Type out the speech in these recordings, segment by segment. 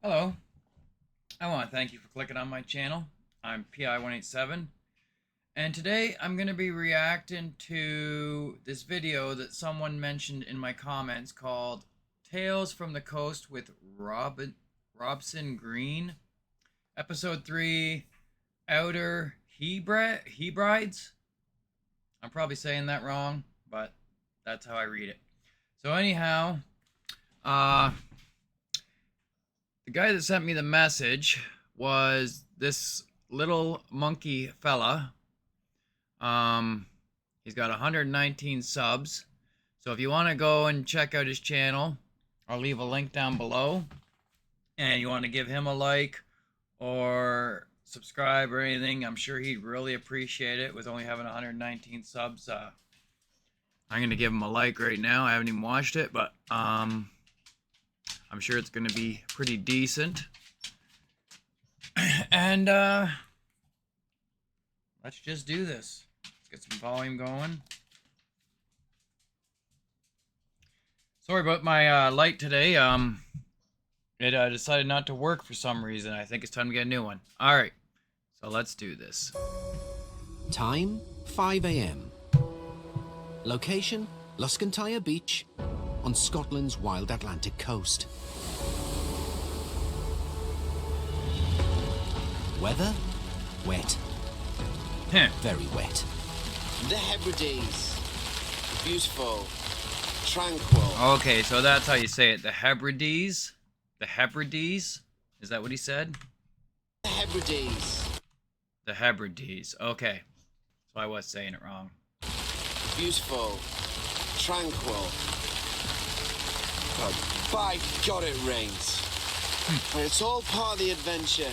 Hello, I want to thank you for clicking on my channel. I'm PI187, and today I'm going to be reacting to this video that someone mentioned in my comments called Tales from the Coast with Robson Green, Episode 3, Outer Hebrides. I'm probably saying that wrong, but that's how I read it. So anyhow, the guy that sent me the message was this little monkey fella. He's got 119 subs. So if you want to go and check out his channel, I'll leave a link down below. And you want to give him a like or subscribe or anything, I'm sure he'd really appreciate it with only having 119 subs. I'm going to give him a like right now. I haven't even watched it, but I'm sure it's going to be pretty decent. And let's just do this. Let's get some volume going. Sorry about my light today. It decided not to work for some reason. I think it's time to get a new one. All right, so let's do this. Time 5 a.m. Location Luscantire Beach on Scotland's wild Atlantic coast. Weather? Wet. Very wet. The Hebrides. Beautiful. Tranquil. Okay, so that's how you say it. The Hebrides? The Hebrides? Is that what he said? The Hebrides. The Hebrides. Okay. So I was saying it wrong. Beautiful. Tranquil. Oh, by God, it rains. But it's all part of the adventure.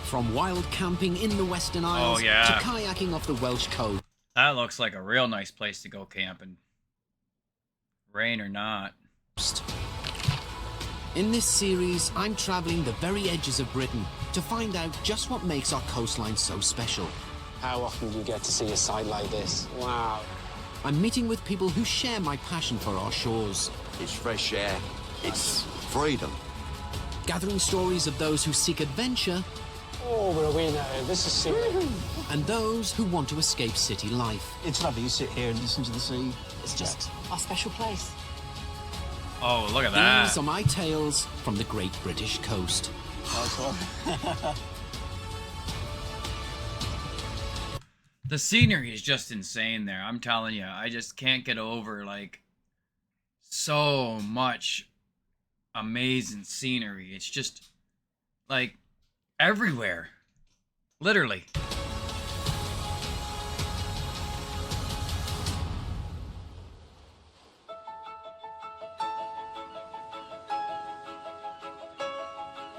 From wild camping in the Western Isles to kayaking off the Welsh coast. That looks like a real nice place to go camping. Rain or not. In this series, I'm travelling the very edges of Britain to find out just what makes our coastline so special. How often do you get to see a sight like this? Wow. I'm meeting with people who share my passion for our shores. It's fresh air. It's freedom. Gathering stories of those who seek adventure. Oh, we're away now. This is scenic. And those who want to escape city life. It's lovely. You sit here and listen to the sea. It's just our special place. Oh, look at that. These are my tales from the great British coast. Nice one. The scenery is just insane there. I'm telling you, I just can't get over, like, so much amazing scenery. It's just, like, everywhere. Literally.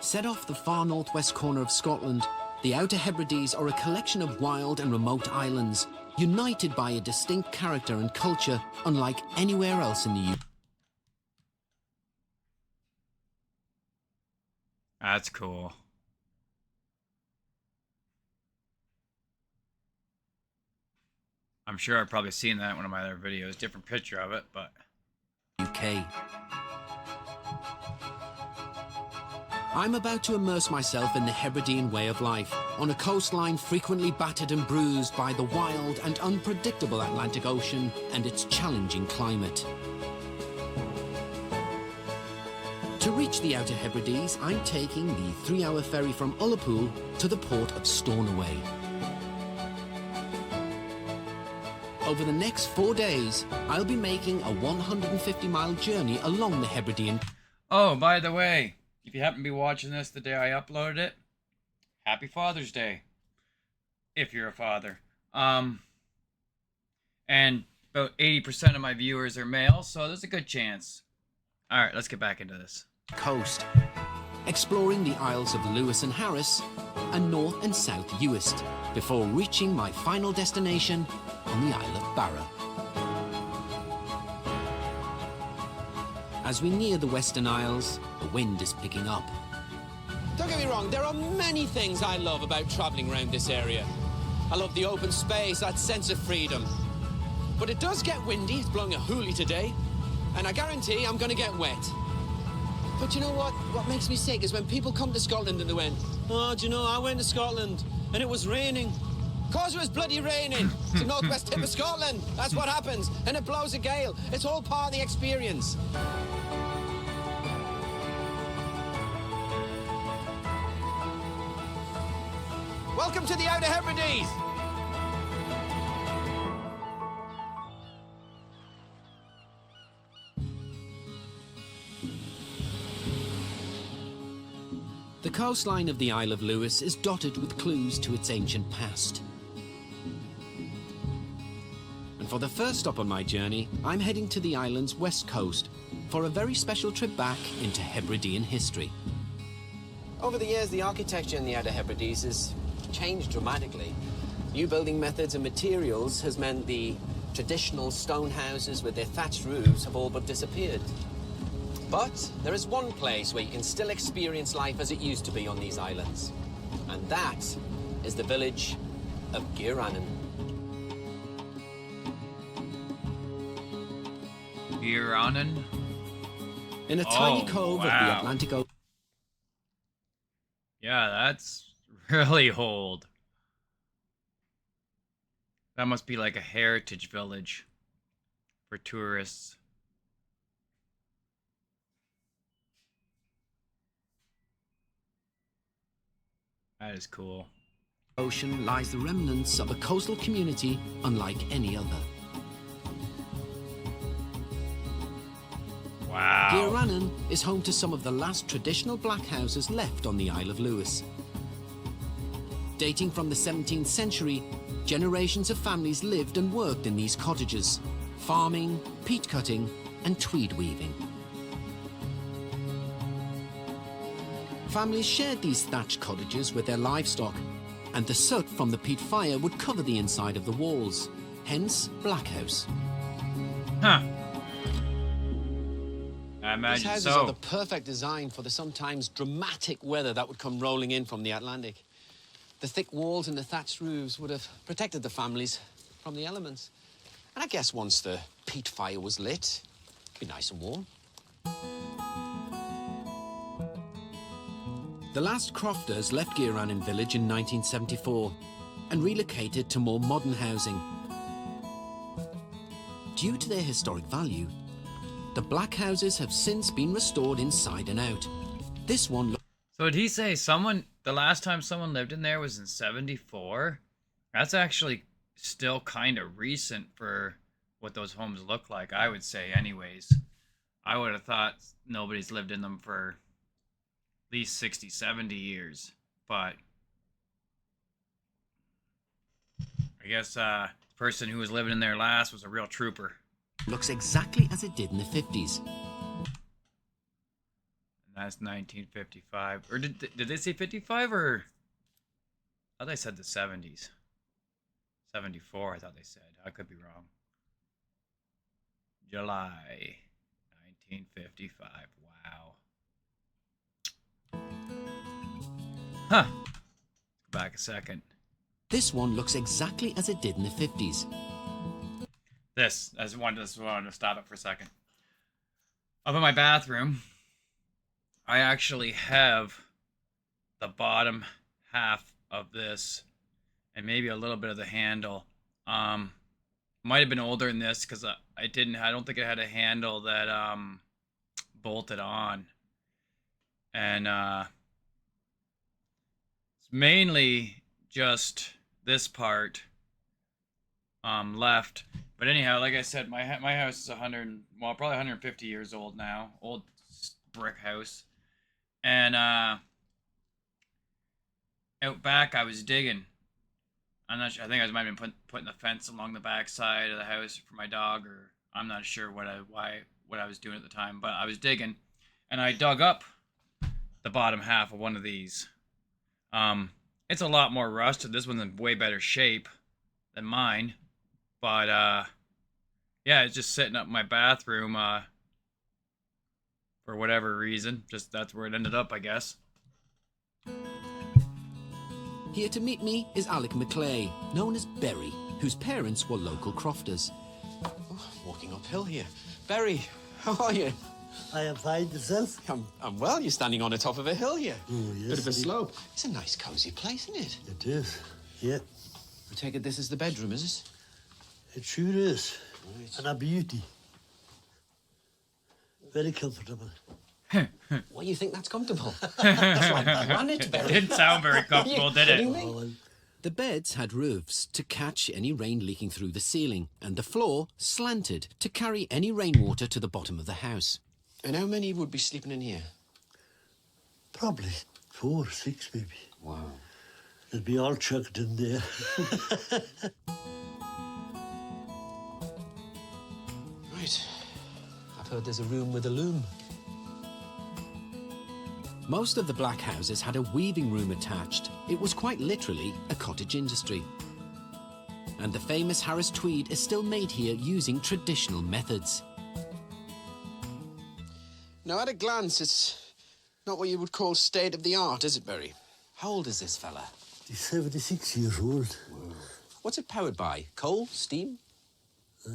Set off the far northwest corner of Scotland, the Outer Hebrides are a collection of wild and remote islands, united by a distinct character and culture unlike anywhere else in the UK. That's cool. I'm sure I've probably seen that in one of my other videos. Different picture of it, but... UK. I'm about to immerse myself in the Hebridean way of life, on a coastline frequently battered and bruised by the wild and unpredictable Atlantic Ocean and its challenging climate. To reach the Outer Hebrides, I'm taking the 3-hour ferry from Ullapool to the port of Stornoway. Over the next 4 days, I'll be making a 150-mile journey along the Hebridean. Oh, by the way, if you happen to be watching this the day I uploaded it, Happy Father's Day. If you're a father. And about 80% of my viewers are male, so there's a good chance. Alright, let's get back into this. Coast, exploring the Isles of Lewis and Harris and North and South Uist, before reaching my final destination on the Isle of Barra. As we near the Western Isles, the wind is picking up. Don't get me wrong, there are many things I love about travelling around this area. I love the open space, that sense of freedom. But it does get windy, it's blowing a hoolie today, and I guarantee I'm gonna get wet. But you know what? What makes me sick is when people come to Scotland and they went, oh, do you know, I went to Scotland and it was raining. Cause it was bloody raining. It's the northwest tip of Scotland. That's what happens. And it blows a gale. It's all part of the experience. Welcome to the Outer Hebrides. The coastline of the Isle of Lewis is dotted with clues to its ancient past. And for the first stop on my journey, I'm heading to the island's west coast for a very special trip back into Hebridean history. Over the years, the architecture in the Outer Hebrides has changed dramatically. New building methods and materials has meant the traditional stone houses with their thatched roofs have all but disappeared. But there is one place where you can still experience life as it used to be on these islands. And that is the village of Gearanen. Gearanen? In a tiny Oh, cove of the wow. Atlantic Ocean. Yeah, that's really old. That must be like a heritage village for tourists. That is cool. Ocean lies the remnants of a coastal community unlike any other. Wow. Gearanen is home to some of the last traditional black houses left on the Isle of Lewis. Dating from the 17th century, generations of families lived and worked in these cottages, farming, peat cutting, and tweed weaving. Families shared these thatched cottages with their livestock, and the soot from the peat fire would cover the inside of the walls, hence Black House. Huh. I These imagine houses so. are the perfect design for the sometimes dramatic weather that would come rolling in from the Atlantic. The thick walls and the thatched roofs would have protected the families from the elements. And I guess once the peat fire was lit, it'd be nice and warm. The last crofters left Gearanen village in 1974 and relocated to more modern housing. Due to their historic value, the black houses have since been restored inside and out. This one So did he say the last time someone lived in there was in 74? That's actually still kind of recent for what those homes look like, I would say anyways. I would have thought nobody's lived in them for at least 60, 70 years. But I guess the person who was living in there last was a real trooper. looks exactly as it did in the 50s. And that's 1955. Or did they say 55 or? I thought they said the 70s. 74, I thought they said. I could be wrong. July 1955. Wow. Huh. Go back a second. This one looks exactly as it did in the 50s. I just wanted to stop it for a second. Up in my bathroom, I actually have the bottom half of this and maybe a little bit of the handle. Might have been older than this because I don't think it had a handle that bolted on. And it's mainly just this part left. But anyhow, like I said, my house is probably 150 years old now. Old brick house. And out back, I was digging. I'm not sure. I think I might have been putting the fence along the back side of the house for my dog, or I'm not sure what I was doing at the time. But I was digging, and I dug up the bottom half of one of these. It's a lot more rusted. This one's in way better shape than mine. But, yeah, it's just sitting up in my bathroom, for whatever reason. Just that's where it ended up, I guess. Here to meet me is Alec McClay, known as Berry, whose parents were local crofters. Walking uphill here. Berry, how are you? I am fine yourself. I'm well. You're standing on the top of a hill here. Oh, yes. Bit of a slope. It's a nice, cosy place, isn't it? It is. Yeah, I take it this is the bedroom, is it? it sure is. Right. And a beauty. Very comfortable. Why do you think that's comfortable? That's like granite, It Barry. didn't sound very comfortable, did it? Kidding me? Oh, well, The beds had roofs to catch any rain leaking through the ceiling, and the floor slanted to carry any rainwater to the bottom of the house. And how many would be sleeping in here? probably 4 or 6 maybe. Wow. They'd be all chucked in there. Right. I've heard there's a room with a loom. Most of the black houses had a weaving room attached. It was quite literally a cottage industry. And the famous Harris tweed is still made here using traditional methods. Now, at a glance, it's not what you would call state-of-the-art, is it, Berry? How old is this fella? He's 76 years old. What's it powered by? Coal? Steam?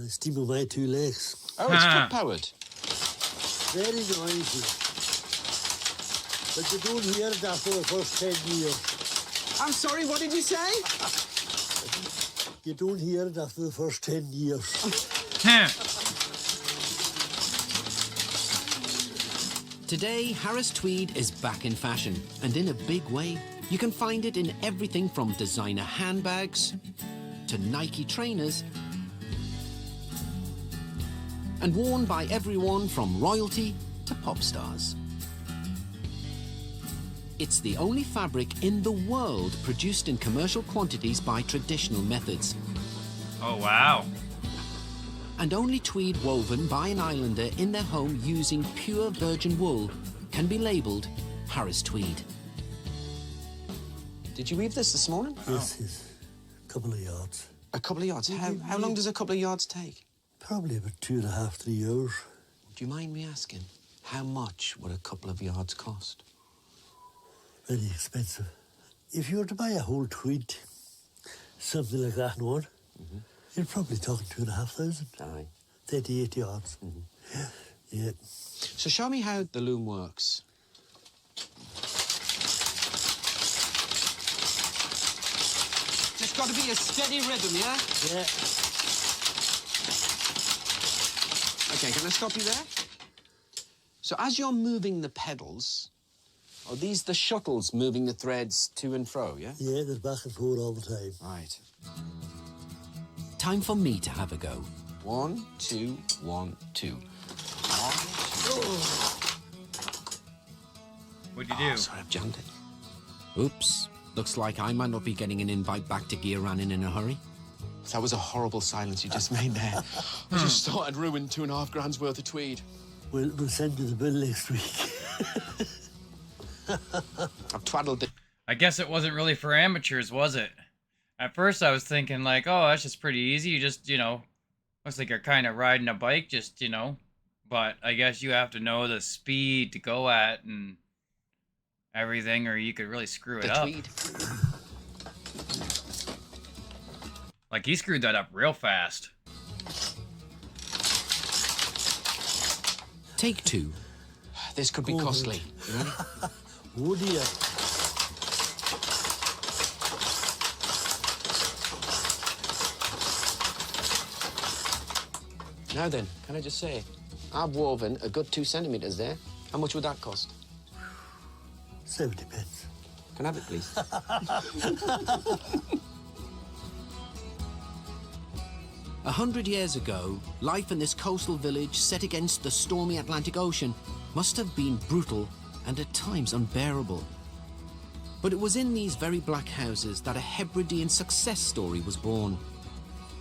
Steam on my 2 legs. Oh, it's foot-powered. Very noisy. But you don't hear it after the first 10 years. I'm sorry, what did you say? You don't hear it after the first 10 years. Today, Harris tweed is back in fashion, and in a big way. You can find it in everything from designer handbags to Nike trainers, and worn by everyone from royalty to pop stars. It's the only fabric in the world produced in commercial quantities by traditional methods. Oh, wow. And only tweed woven by an islander in their home using pure virgin wool can be labelled Harris tweed. Did you weave this morning? Yes, yes. A couple of yards. A couple of yards. How long does a couple of yards take? Probably about 2.5, 3 hours. Do you mind me asking, how much would a couple of yards cost? Very expensive. If you were to buy a whole tweed, something like that one, you're probably talking 2,500. Aye. 38 yards. Yeah. So show me how the loom works. Just got to be a steady rhythm, yeah? Yeah. Okay, can I stop you there? So as you're moving the pedals, are these the shuttles moving the threads to and fro, yeah? Yeah, they're back and forth all the time. Right. Time for me to have a go. 1, 2, 1, 2. What'd you do? Sorry, I've jammed it. Oops. Looks like I might not be getting an invite back to Gear Running in a hurry. That was a horrible silence you just made there. I just thought I'd ruined 2.5 grand's worth of tweed. We'll send you the bill next week. I've twaddled it. I guess it wasn't really for amateurs, was it? At first I was thinking like, oh, that's just pretty easy. You just, looks like you're kind of riding a bike, just, But I guess you have to know the speed to go at and everything, or you could really screw it The up. tweed. Like, he screwed that up real fast. Take 2. This could be Oh, costly. You ready? Oh dear. Now then, can I just say, I've woven a good 2 centimetres there. How much would that cost? 70 pence. Can I have it, please? 100 years ago, life in this coastal village set against the stormy Atlantic Ocean must have been brutal and at times unbearable. But it was in these very black houses that a Hebridean success story was born.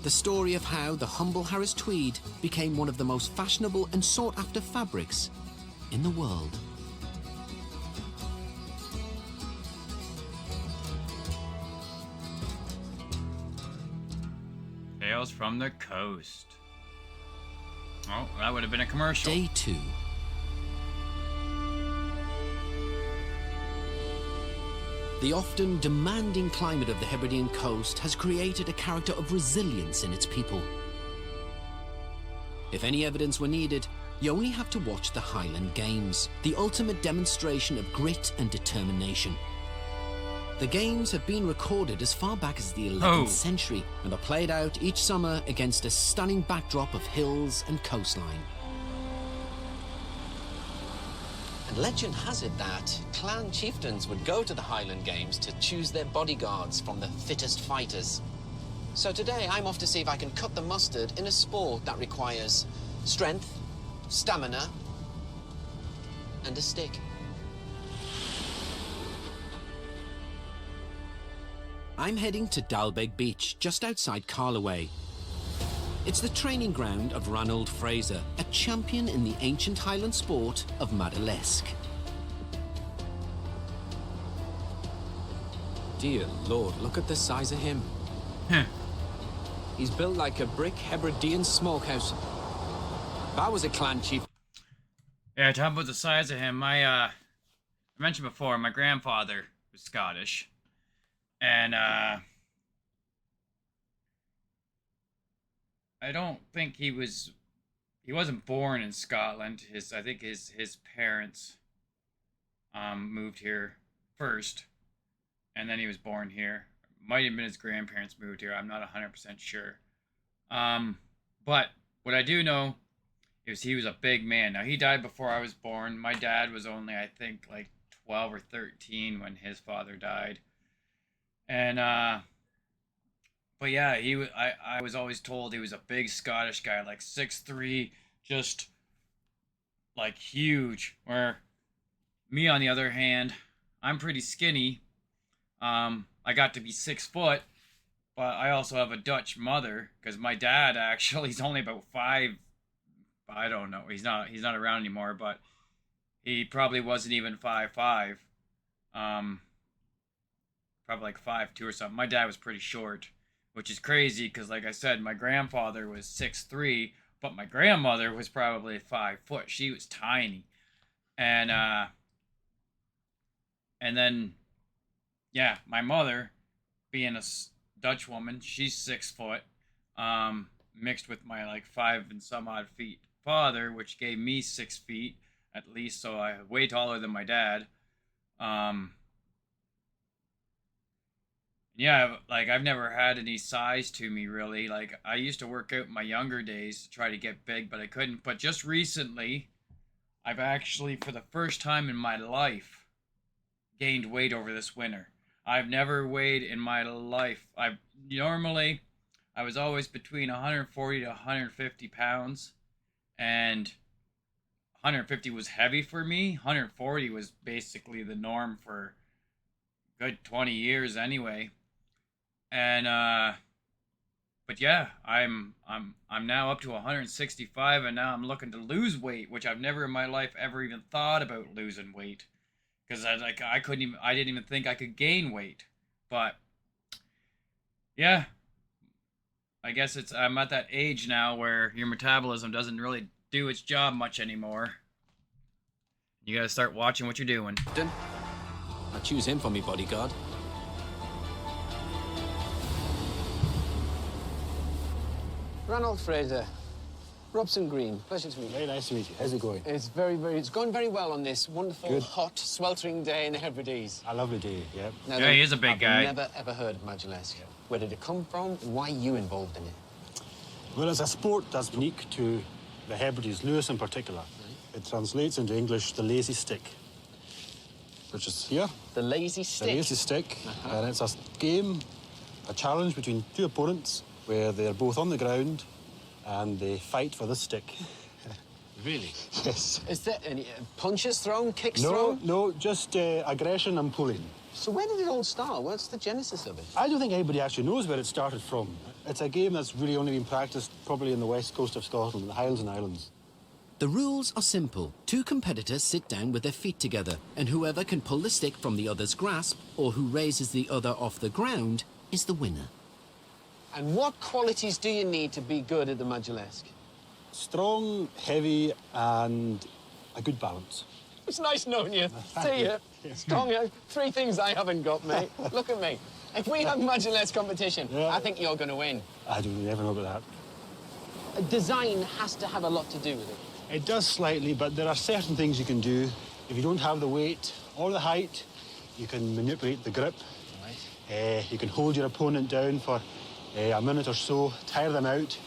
The story of how the humble Harris tweed became one of the most fashionable and sought-after fabrics in the world. Tales from the coast. Oh, that would have been a commercial. Day 2. The often demanding climate of the Hebridean coast has created a character of resilience in its people. If any evidence were needed, You only have to watch the Highland Games, the ultimate demonstration of grit and determination. The games have been recorded as far back as the 11th century and are played out each summer against a stunning backdrop of hills and coastline. And legend has it that clan chieftains would go to the Highland Games to choose their bodyguards from the fittest fighters. So today I'm off to see if I can cut the mustard in a sport that requires strength, stamina, and a stick. I'm heading to Dalbeg Beach, just outside Carloway. It's the training ground of Ranald Fraser, a champion in the ancient Highland sport of Madalesque. Dear Lord, look at the size of him. He's built like a brick Hebridean smokehouse. If I was a clan chief... Yeah, talking about the size of him, I mentioned before, my grandfather was Scottish. And, I don't think he wasn't born in Scotland. I think his parents, moved here first, and then he was born here. Might have been his grandparents moved here. I'm not 100% sure. But what I do know is he was a big man. Now, he died before I was born. My dad was only, I think, like 12 or 13 when his father died. And, but yeah, I was always told he was a big Scottish guy, like 6'3", just, like, huge. Where me, on the other hand, I'm pretty skinny. I got to be 6 foot, but I also have a Dutch mother, because my dad, actually, he's only about 5, I don't know, he's not around anymore, but he probably wasn't even 5'5", probably like 5'2" or something. My dad was pretty short, which is crazy because, like I said, my grandfather was 6'3", but my grandmother was probably 5 foot. She was tiny, and then, yeah, my mother, being a Dutch woman, she's 6 foot, mixed with my like 5 and some odd feet father, which gave me 6 feet at least, so I'm way taller than my dad. Yeah, like, I've never had any size to me, really. Like, I used to work out in my younger days to try to get big, but I couldn't. But just recently, I've actually, for the first time in my life, gained weight over this winter. I've never weighed in my life. I was always between 140 to 150 pounds, and 150 was heavy for me. 140 was basically the norm for a good 20 years anyway. And but yeah, I'm now up to 165, and now I'm looking to lose weight, which I've never in my life ever even thought about losing weight, because I didn't even think I could gain weight. But yeah, I guess I'm at that age now where your metabolism doesn't really do its job much anymore. You gotta start watching what you're doing. I'll choose him for me bodyguard. Ranald Fraser, Robson Green, pleasure to meet you. Very nice to meet you. How's it going? It's going very well on this wonderful, hot, sweltering day in the Hebrides. A lovely day, yeah. Now, Yeah, he is a big guy. I've never, ever heard of Madalesque. Where did it come from? Why are you involved in it? Well, it's a sport that's unique to the Hebrides, Lewis in particular. It translates into English the lazy stick, which is here. The lazy stick? The lazy stick. And it's a game, a challenge between two opponents where they're both on the ground and they fight for the stick. Really? Yes. Is there any punches thrown, kicks No, thrown? no, just aggression and pulling. So where did it all start? What's the genesis of it? I don't think anybody actually knows where it started from. It's a game that's really only been practiced probably in the west coast of Scotland, the Highlands and Islands. The rules are simple. Two competitors sit down with their feet together, and whoever can pull the stick from the other's grasp, or who raises the other off the ground, is the winner. And what qualities do you need to be good at the Madalesque? Strong, heavy, and a good balance. It's nice knowing you. See you. Strong, 3 things I haven't got, mate. Look at me. If we have Madalesque competition, I think you're going to win. I don't never know about that. Design has to have a lot to do with it. It does slightly, but there are certain things you can do. If you don't have the weight or the height, you can manipulate the grip. Right. You can hold your opponent down for a minute or so, tire them out, right.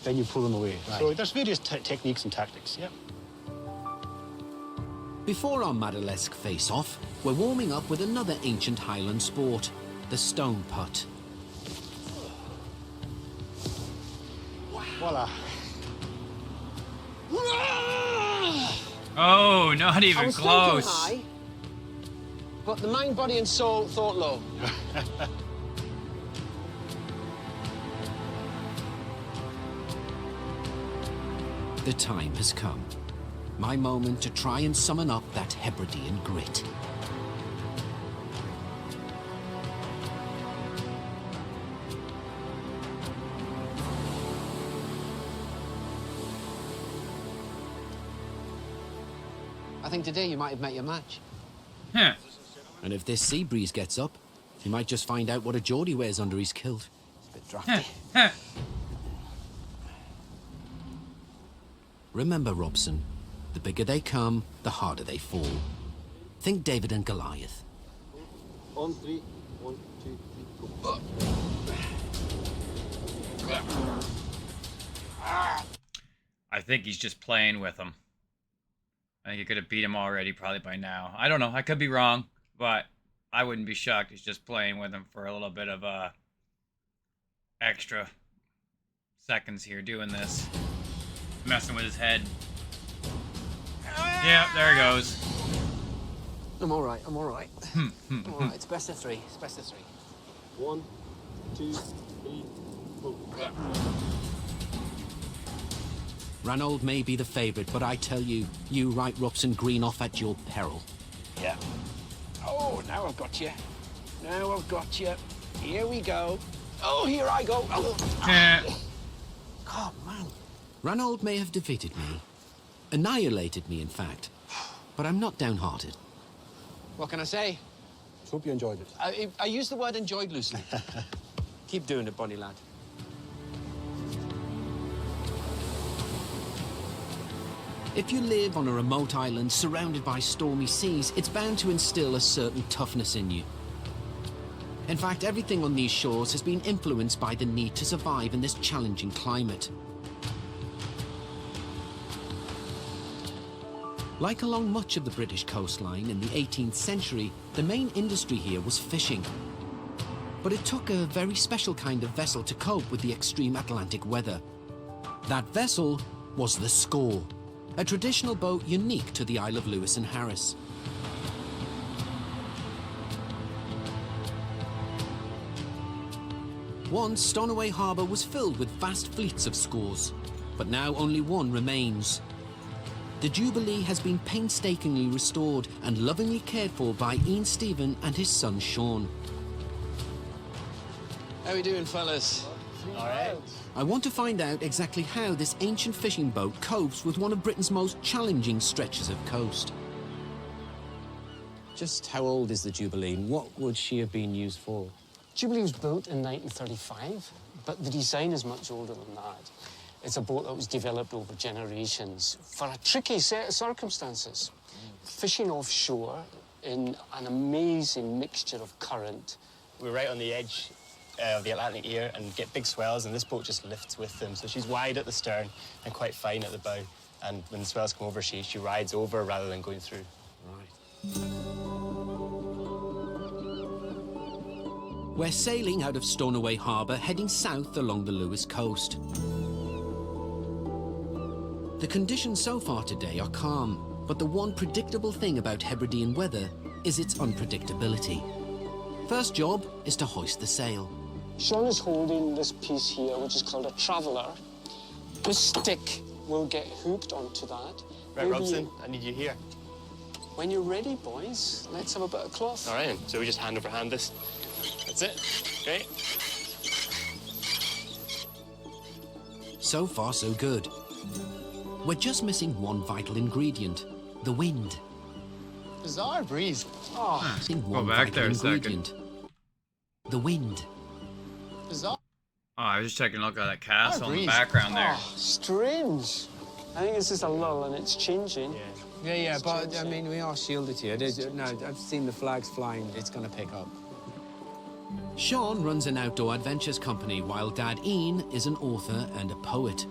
Then you pull them away. Right. So there's various techniques and tactics, yeah. Before our Madalesque face-off, we're warming up with another ancient Highland sport, the stone putt. Voila. Oh, not even I was close. High, but the mind, body, and soul thought low. The time has come. My moment to try and summon up that Hebridean grit. I think today you might have met your match. Huh. And if this sea breeze gets up, you might just find out what a Geordie wears under his kilt. It's a bit drafty. Huh. Remember, Robson, the bigger they come, the harder they fall. Think David and Goliath. On three. 1, 2, 3, go. I think he's just playing with him. I think he could have beat him already probably by now. I don't know. I could be wrong, but I wouldn't be shocked. He's just playing with him for a little bit of extra seconds here doing this. Messing with his head. Yeah, there he goes. I'm all right. I'm all right. I'm all right. It's best of three. It's best of three. 1, 2, 3, go. Ranald may be the favourite, but I tell you, you write Robson Green off at your peril. Yeah. Oh, now I've got you. Now I've got you. Here we go. Oh, here I go. Oh. God, man. Ranald may have defeated me. Annihilated me, in fact. But I'm not downhearted. What can I say? Hope you enjoyed it. I use the word enjoyed loosely. Keep doing it, Bonnie lad. If you live on a remote island surrounded by stormy seas, it's bound to instill a certain toughness in you. In fact, everything on these shores has been influenced by the need to survive in this challenging climate. Like along much of the British coastline in the 18th century, the main industry here was fishing. But it took a very special kind of vessel to cope with the extreme Atlantic weather. That vessel was the score, a traditional boat unique to the Isle of Lewis and Harris. Once, Stornoway Harbour was filled with vast fleets of scores, but now only one remains. The Jubilee has been painstakingly restored and lovingly cared for by Ian Stephen and his son Sean. How we doing, fellas? All right. I want to find out exactly how this ancient fishing boat copes with one of Britain's most challenging stretches of coast. Just how old is the Jubilee? What would she have been used for? Jubilee was built in 1935, but the design is much older than that. It's a boat that was developed over generations for a tricky set of circumstances. Fishing offshore in an amazing mixture of current. We're right on the edge of the Atlantic here and get big swells, and this boat just lifts with them. So she's wide at the stern and quite fine at the bow. And when the swells come over, she rides over rather than going through. Right. We're sailing out of Stornoway Harbour, heading south along the Lewis coast. The conditions so far today are calm, but the one predictable thing about Hebridean weather is its unpredictability. First job is to hoist the sail. Sean is holding this piece here, which is called a traveller. This stick will get hooked onto that. Right, Robson, I need you here. When you're ready, boys, let's have a bit of cloth. All right, so we just hand over hand this. That's it. Okay. So far, so good. We're just missing one vital ingredient, the wind. Bizarre breeze. Oh, Missing Go one back vital there a second. ingredient, the wind. Bizarre. Oh, I was just taking a look at that castle in the breeze. background there. oh, strange. I think this is a lull and it's changing. Yeah, but I mean, we are shielded here. No, I've seen the flags flying. It's going to pick up. Sean runs an outdoor adventures company, while Dad Ian is an author and a poet.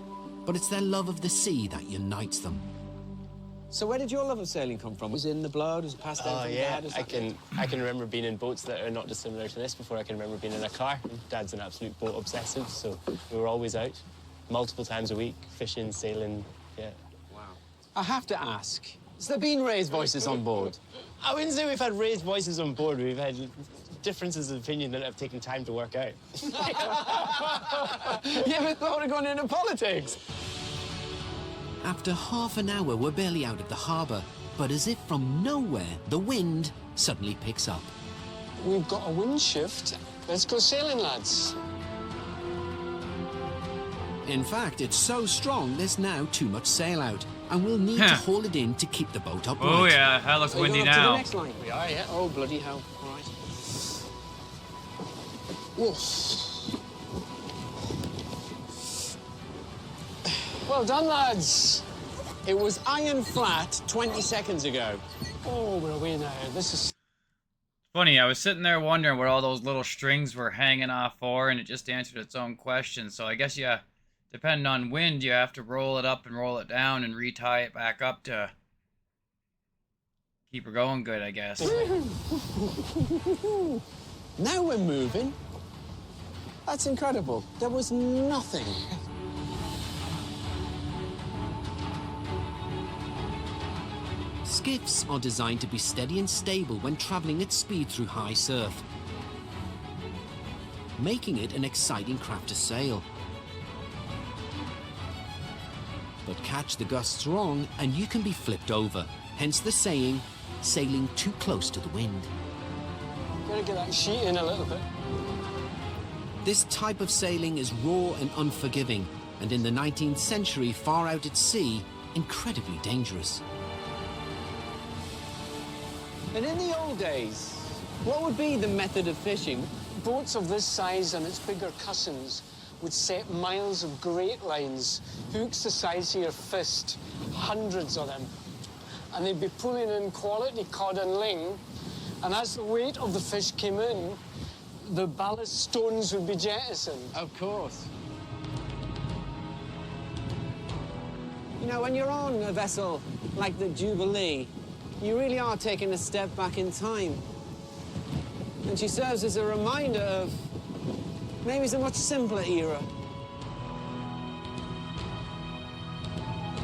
But it's their love of the sea that unites them. So where did your love of sailing come from? Was it in the blood? Was it passed down from yeah, Dad? I can remember being in boats that are not dissimilar to this before I can remember being in a car. Dad's an absolute boat obsessive, so we were always out, multiple times a week, fishing, sailing, yeah. Wow. I have to ask, has there been raised voices on board? I wouldn't say we've had raised voices on board. We've had differences of opinion that have taken time to work out. You ever thought of going into politics? After half an hour, we're barely out of the harbour, but as if from nowhere, the wind suddenly picks up. We've got a wind shift. Let's go sailing, lads. In fact, it's so strong, there's now too much sail out, and we'll need to haul it in to keep the boat upright. Oh yeah, that looks windy now. To the next line? We are, yeah. Oh, bloody hell. All right. Woof. Well done, lads. It was iron flat 20 seconds ago. Oh, we're away now. This is... Funny, I was sitting there wondering what all those little strings were hanging off for, and it just answered its own question. So I guess, yeah, depending on wind, you have to roll it up and roll it down and retie it back up to keep her going good, I guess. Now we're moving. That's incredible. There was nothing. Skiffs are designed to be steady and stable when travelling at speed through high surf, making it an exciting craft to sail. But catch the gusts wrong and you can be flipped over, hence the saying, sailing too close to the wind. Gotta get that sheet in a little bit. This type of sailing is raw and unforgiving, and in the 19th century, far out at sea, incredibly dangerous. And in the old days, what would be the method of fishing? Boats of this size and its bigger cousins would set miles of great lines, hooks the size of your fist, hundreds of them. And they'd be pulling in quality cod and ling, and as the weight of the fish came in, the ballast stones would be jettisoned. Of course. You know, when you're on a vessel like the Jubilee, you really are taking a step back in time. And she serves as a reminder of maybe it's a much simpler era.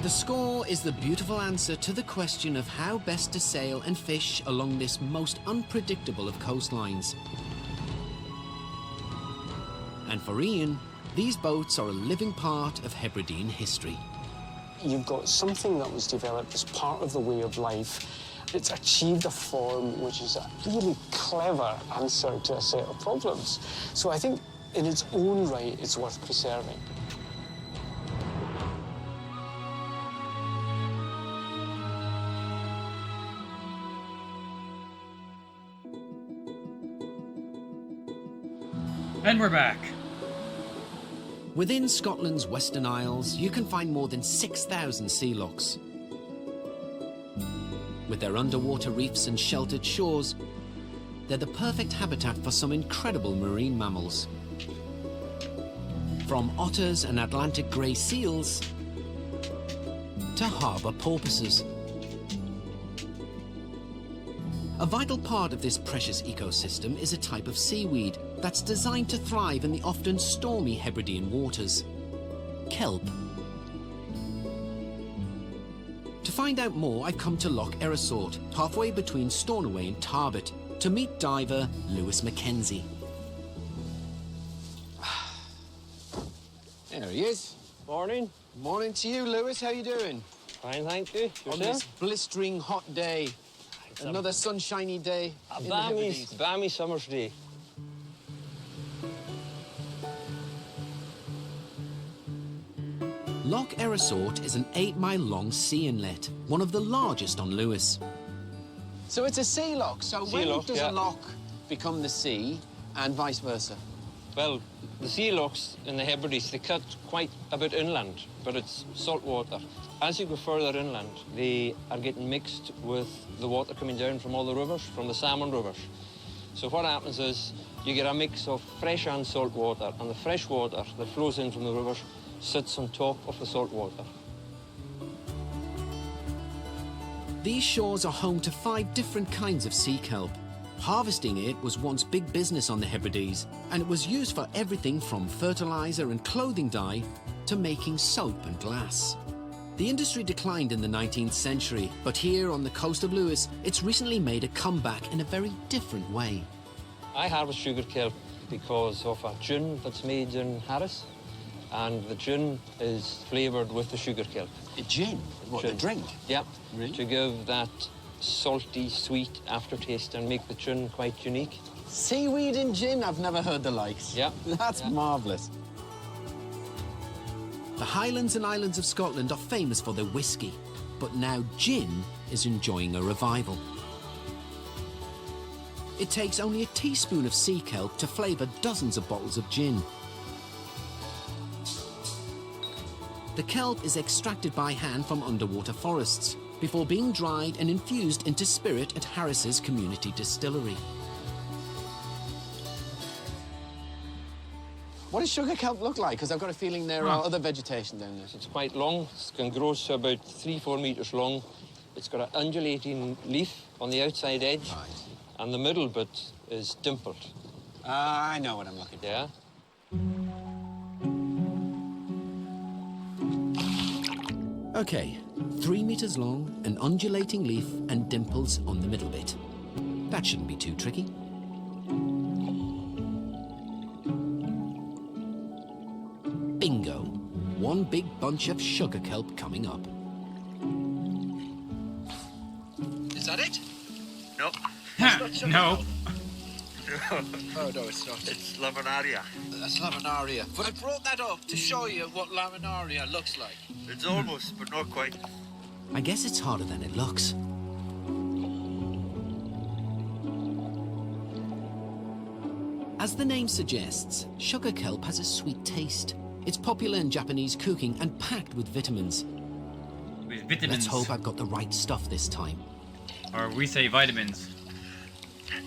The score is the beautiful answer to the question of how best to sail and fish along this most unpredictable of coastlines. And for Ian, these boats are a living part of Hebridean history. You've got something that was developed as part of the way of life. It's achieved a form which is a really clever answer to a set of problems. So I think in its own right, it's worth preserving. And we're back. Within Scotland's Western Isles, you can find more than 6,000 sea lochs. With their underwater reefs and sheltered shores, they're the perfect habitat for some incredible marine mammals. From otters and Atlantic grey seals to harbour porpoises. A vital part of this precious ecosystem is a type of seaweed that's designed to thrive in the often stormy Hebridean waters, kelp. To find out more, I've come to Loch Erisort, halfway between Stornoway and Tarbet, to meet diver Lewis Mackenzie. There he is. Morning. Morning to you, Lewis. How you doing? Fine, thank you. On this blistering hot day. Another sunshiny day in the Hebrides. balmy summer's day. Loch Erisort is an 8-mile-long sea inlet, one of the largest on Lewis. So it's a sea loch. So when does a loch become the sea and vice versa? Well, the sea lochs in the Hebrides, they cut quite a bit inland, but it's salt water. As you go further inland, they are getting mixed with the water coming down from all the rivers, from the salmon rivers. So what happens is you get a mix of fresh and salt water, and the fresh water that flows in from the rivers sits on top of the salt water. These shores are home to 5 different kinds of sea kelp. Harvesting it was once big business on the Hebrides, and it was used for everything from fertilizer and clothing dye to making soap and glass. The industry declined in the 19th century, but here on the coast of Lewis, it's recently made a comeback in a very different way. I harvest sugar kelp because of a gin that's made in Harris, and the gin is flavoured with the sugar kelp. A gin? What, Gin. the drink? Yeah, Really? to give that salty, sweet aftertaste and make the gin quite unique. Seaweed in gin? I've never heard the likes. Yeah. That's marvellous. The Highlands and Islands of Scotland are famous for their whisky, but now gin is enjoying a revival. It takes only a teaspoon of sea kelp to flavour dozens of bottles of gin. The kelp is extracted by hand from underwater forests before being dried and infused into spirit at Harris's community distillery. What does sugar kelp look like? Because I've got a feeling there are other vegetation down there. It's quite long. It can grow to about 3-4 metres long. It's got an undulating leaf on the outside edge, and the middle bit is dimpled. I know what I'm looking for. Yeah. Okay, 3 metres long, an undulating leaf and dimples on the middle bit. That shouldn't be too tricky. Bingo! One big bunch of sugar kelp coming up. Is that it? No. No. Oh, no, it's not. It's laminaria. That's laminaria. But I brought that up to show you what laminaria looks like. It's almost, but not quite. I guess it's harder than it looks. As the name suggests, sugar kelp has a sweet taste. It's popular in Japanese cooking and packed with vitamins. With vitamins. Let's hope I've got the right stuff this time. Or we say vitamins.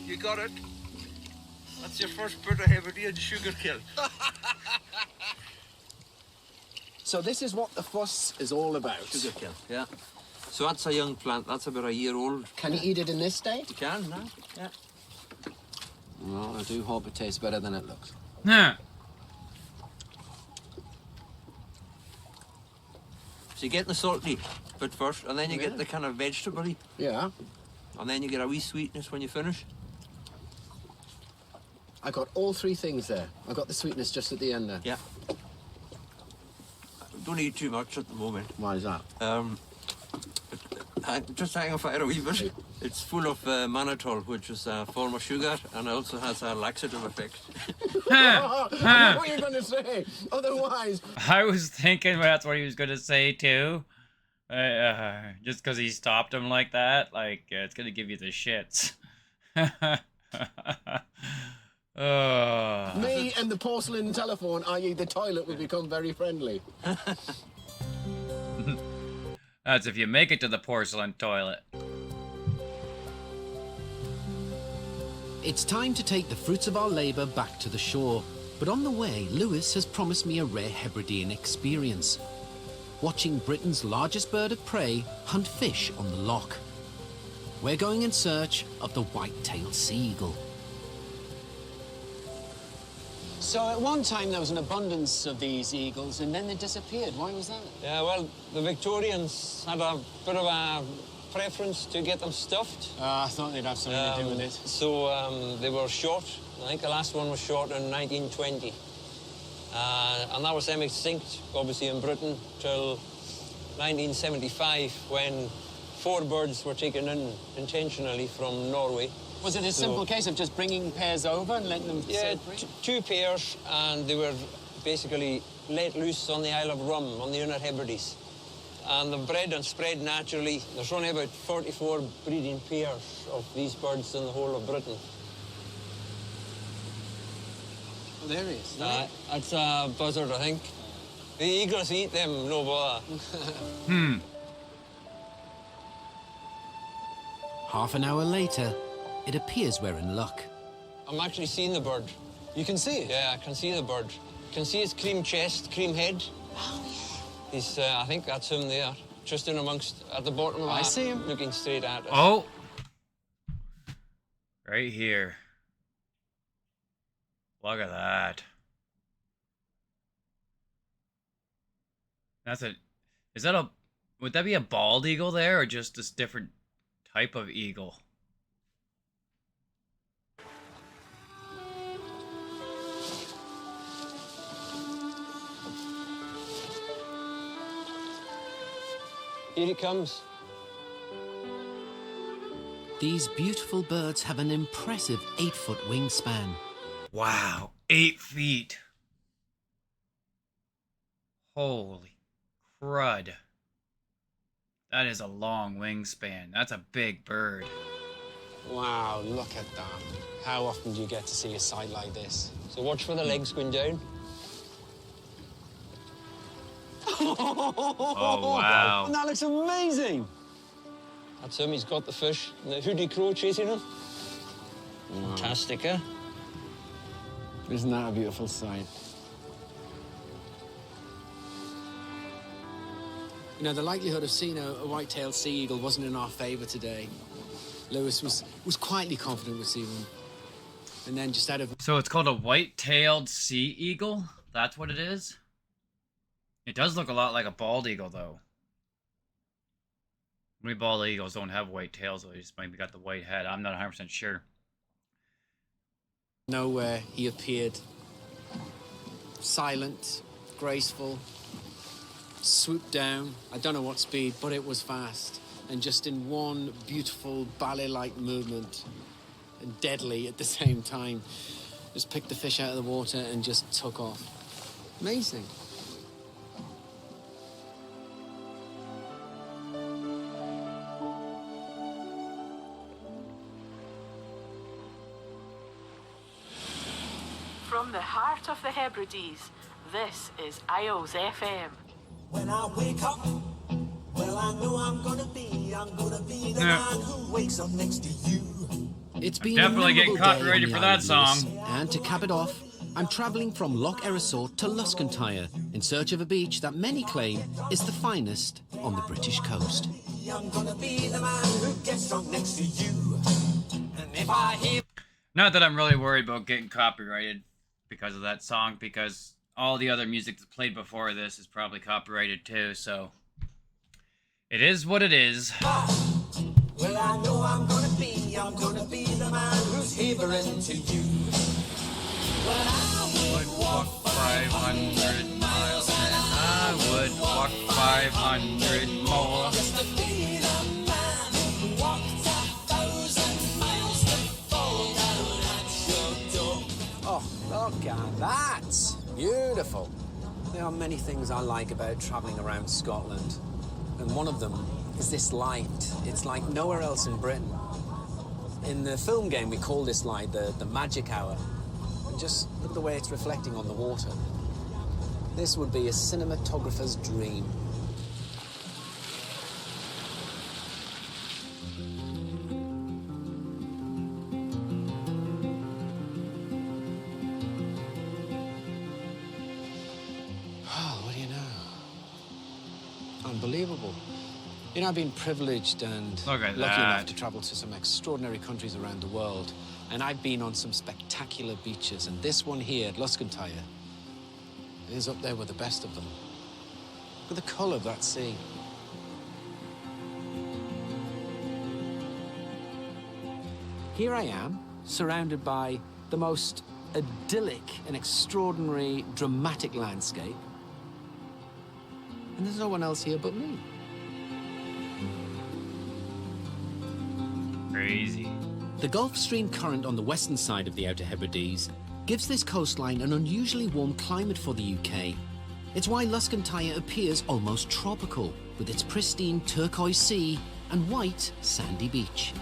You got it. That's your first bit of Hebridean sugar kelp. So this is what the fuss is all about. Sugar kelp, yeah. So that's a young plant. That's about a year old. Can you eat it in this state? You can, no? Yeah. Well, I do hope it tastes better than it looks. Huh. So you get the salty bit first, and then you get the kind of vegetable-y. Yeah. And then you get a wee sweetness when you finish. I got all 3 things there. I got the sweetness just at the end there. Yeah. Don't eat too much at the moment. Why is that? Just hang on fire a wee bit. It's full of mannitol, which is a form of sugar, and it also has a laxative effect. I know what you're going to say. Otherwise... I was thinking that's what he was going to say, too. Just because he stopped him like that, like, it's going to give you the shits. Me and the porcelain telephone, i.e. the toilet, will become very friendly. That's if you make it to the porcelain toilet. It's time to take the fruits of our labour back to the shore. But on the way, Lewis has promised me a rare Hebridean experience. Watching Britain's largest bird of prey hunt fish on the loch. We're going in search of the white-tailed sea eagle. So at one time there was an abundance of these eagles and then they disappeared. Why was that? Yeah, well, the Victorians had a bit of a preference to get them stuffed. I thought they'd have something to do with it. So they were shot. I think the last one was shot in 1920. And that was them extinct, obviously, in Britain till 1975, when 4 birds were taken in intentionally from Norway. Was it a simple case of just bringing pairs over and letting them set free? 2 pairs, and they were basically let loose on the Isle of Rum, on the Inner Hebrides. And they've bred and spread naturally. There's only about 44 breeding pairs of these birds in the whole of Britain. there he is. That's a buzzard, I think. The eagles eat them, no bother. Half an hour later, it appears we're in luck. I'm actually seeing the bird. You can see it? Yeah, I can see the bird. Can see his cream chest, cream head. Oh, yeah. He's, I think that's him there, just in amongst, at the bottom of that. I see him. Looking straight at us. Oh! Right here. Look at that. That's a... Is that a... Would that be a bald eagle there, or just this different type of eagle? Here he comes. These beautiful birds have an impressive 8-foot wingspan. Wow, 8 feet. Holy crud. That is a long wingspan. That's a big bird. Wow, look at that. How often do you get to see a sight like this? So watch for the legs going down. Oh, wow. And that looks amazing. That's him, he's got the fish. And the hoodie crow chasing him. Fantastic, eh? Isn't that a beautiful sight? You know, the likelihood of seeing a white-tailed sea eagle wasn't in our favour today. Lewis was quietly confident we'd see one. And then just out of... So it's called a white-tailed sea eagle? That's what it is? It does look a lot like a bald eagle, though. Many bald eagles don't have white tails, though. They just maybe got the white head. I'm not 100% sure. Nowhere he appeared. Silent, graceful, swooped down. I don't know what speed, but it was fast. And just in one beautiful ballet-like movement, and deadly at the same time, just picked the fish out of the water and just took off. Amazing. From the heart of the Hebrides, this is Isles FM. When I wake up, well, I know I'm gonna be the man who wakes up next to you. It's been definitely a getting memorable day copyrighted on the for that island, song. Lewis. And to cap it off, I'm travelling from Loch Erisort to Luscontyre in search of a beach that many claim is the finest on the British coast. I'm gonna be the man who gets drunk next to you. And if I hear... Not that I'm really worried about getting copyrighted because of that song, because all the other music that's played before this is probably copyrighted too, so... It is what it is. Well, I know I'm gonna be the man who's heavering to you. Well, I would walk 500 miles and I would walk 500 more. just to be the man who walked 1,000 miles to fall down at your door. Oh, look at that. Beautiful. There are many things I like about travelling around Scotland. And one of them is this light. It's like nowhere else in Britain. In the film game, we call this light the magic hour. And just look at the way it's reflecting on the water. This would be a cinematographer's dream. Oh, what do you know? Unbelievable. You know, I've been privileged and Look at lucky enough that. to travel to some extraordinary countries around the world. And I've been on some spectacular beaches. And this one here at Luscontyre is up there with the best of them. Look at the colour of that sea. Here I am, surrounded by the most idyllic and extraordinary, dramatic landscape. And there's no one else here but me. Crazy. The Gulf Stream current on the western side of the Outer Hebrides gives this coastline an unusually warm climate for the UK. It's why Luscontyre appears almost tropical, with its pristine turquoise sea and white sandy beach.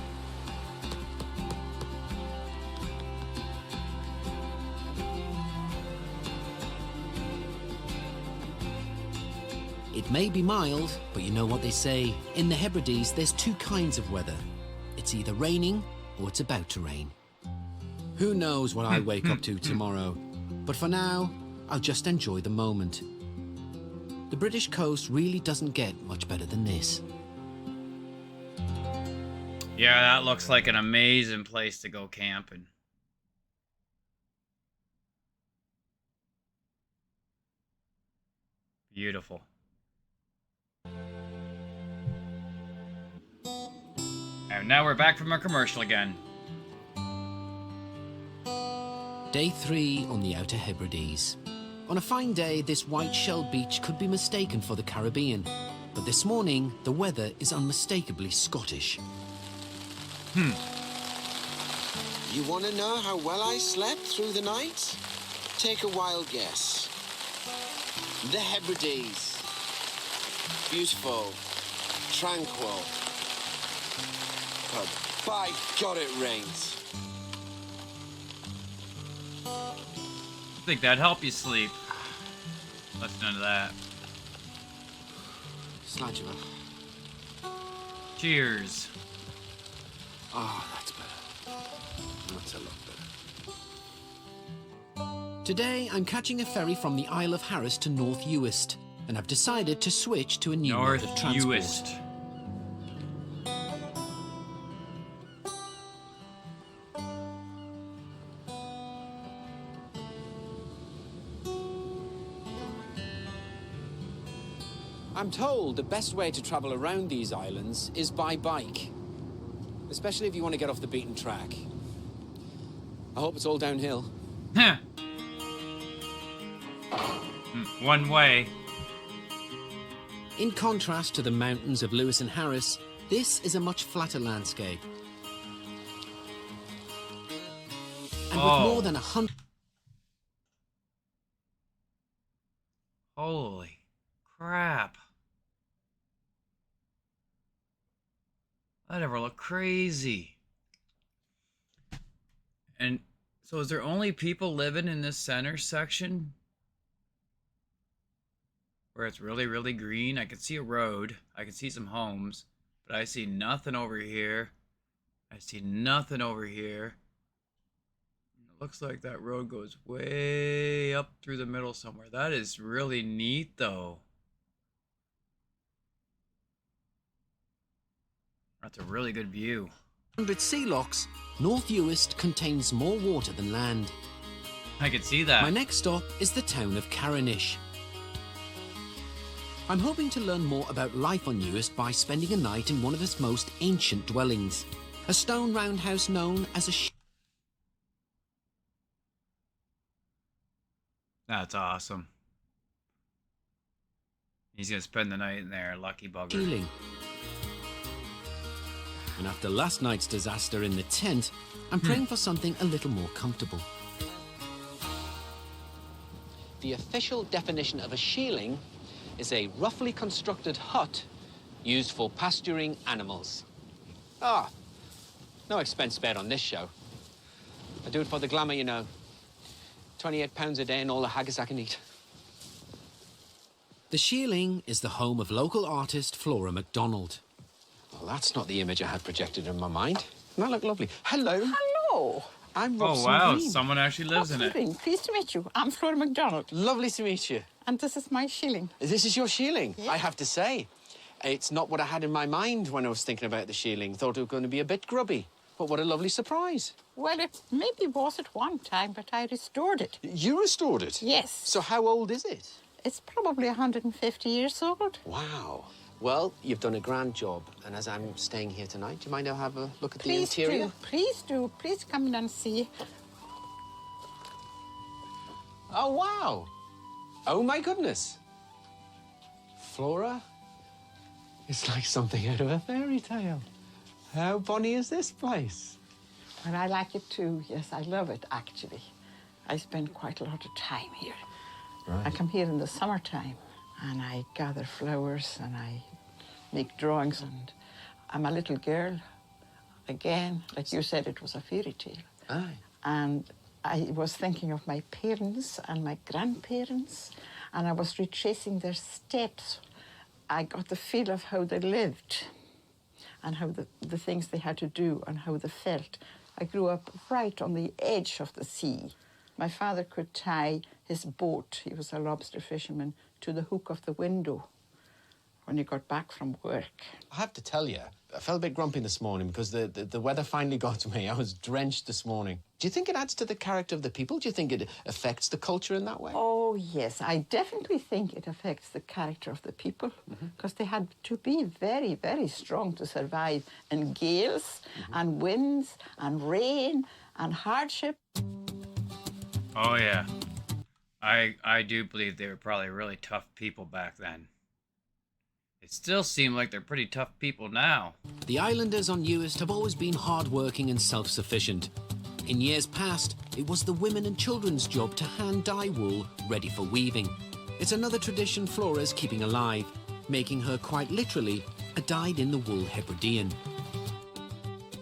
It may be mild, but you know what they say. In the Hebrides, there's two kinds of weather. It's either raining or it's about to rain. Who knows what I wake up to tomorrow? But for now, I'll just enjoy the moment. The British coast really doesn't get much better than this. Yeah, that looks like an amazing place to go camping. Beautiful. And now we're back from our commercial again. Day 3 on the Outer Hebrides. On a fine day, this white shell beach could be mistaken for the Caribbean. But this morning, the weather is unmistakably Scottish. You want to know how well I slept through the night? Take a wild guess. The Hebrides. Beautiful. Tranquil. But by God, it rains. Think that'd help you sleep. Listen to that. Sludge of a... Cheers. Oh, that's better. That's a lot better. Today, I'm catching a ferry from the Isle of Harris to North Uist, and I've decided to switch to a new mode of transport. Uist. I'm told the best way to travel around these islands is by bike. Especially if you want to get off the beaten track. I hope it's all downhill. One way. In contrast to the mountains of Lewis and Harris, this is a much flatter landscape. And with more than 100... Holy crap. That ever look crazy. And so is there only people living in this center section? Where it's really, really green? I can see a road. I can see some homes. But I see nothing over here. I see nothing over here. It looks like that road goes way up through the middle somewhere. That is really neat, though. That's a really good view. 100 sea locks, North Uist contains more water than land. I can see that. My next stop is the town of Carinish. I'm hoping to learn more about life on Uist by spending a night in one of its most ancient dwellings, a stone roundhouse known as a That's awesome. He's gonna spend the night in there, lucky bugger. shieling. And after last night's disaster in the tent, I'm praying for something a little more comfortable. The official definition of a shieling is a roughly constructed hut used for pasturing animals. Ah, no expense spared on this show. I do it for the glamour, you know. £28 a day and all the haggis I can eat. The shieling is the home of local artist Flora MacDonald. Well, that's not the image I had projected in my mind. Doesn't that look lovely? Hello. Hello. I'm Oh, Robson wow. Green. Someone actually lives in it. Green. Pleased to meet you. I'm Flora MacDonald. Lovely to meet you. And this is my shilling. This is your shieling. Yeah. I have to say, it's not what I had in my mind when I was thinking about the shieling. Thought it was going to be a bit grubby. But what a lovely surprise. Well, it maybe was at one time, but I restored it. You restored it? Yes. So how old is it? It's probably 150 years old. Wow. Well, you've done a grand job. And as I'm staying here tonight, do you mind I'll have a look at the Please interior? do. Please do. Please come in and see. Oh, wow. Oh, my goodness. Flora, it's like something out of a fairy tale. How bonny is this place? Well, I like it too. Yes, I love it, actually. I spend quite a lot of time here. Right. I come here in the summertime, and I gather flowers, and I make drawings, and I'm a little girl. Again, like you said, it was a fairy tale. Aye. And I was thinking of my parents and my grandparents, and I was retracing their steps I got the feel of how they lived and how the things they had to do and how they felt. I grew up right on the edge of the sea. My father could tie his boat, he was a lobster fisherman, to the hook of the window when he got back from work. I have to tell you, I felt a bit grumpy this morning because the weather finally got to me. I was drenched this morning. Do you think it adds to the character of the people? Do you think it affects the culture in that way? Oh, yes. I definitely think it affects the character of the people because they had to be very, very strong to survive in gales and winds and rain and hardship. Oh, yeah. I do believe they were probably really tough people back then. It still seem like they're pretty tough people now. The islanders on Uist have always been hard-working and self-sufficient. In years past, it was the women and children's job to hand-dye wool ready for weaving. It's another tradition Flora's keeping alive, making her quite literally a dyed-in-the-wool Hebridean.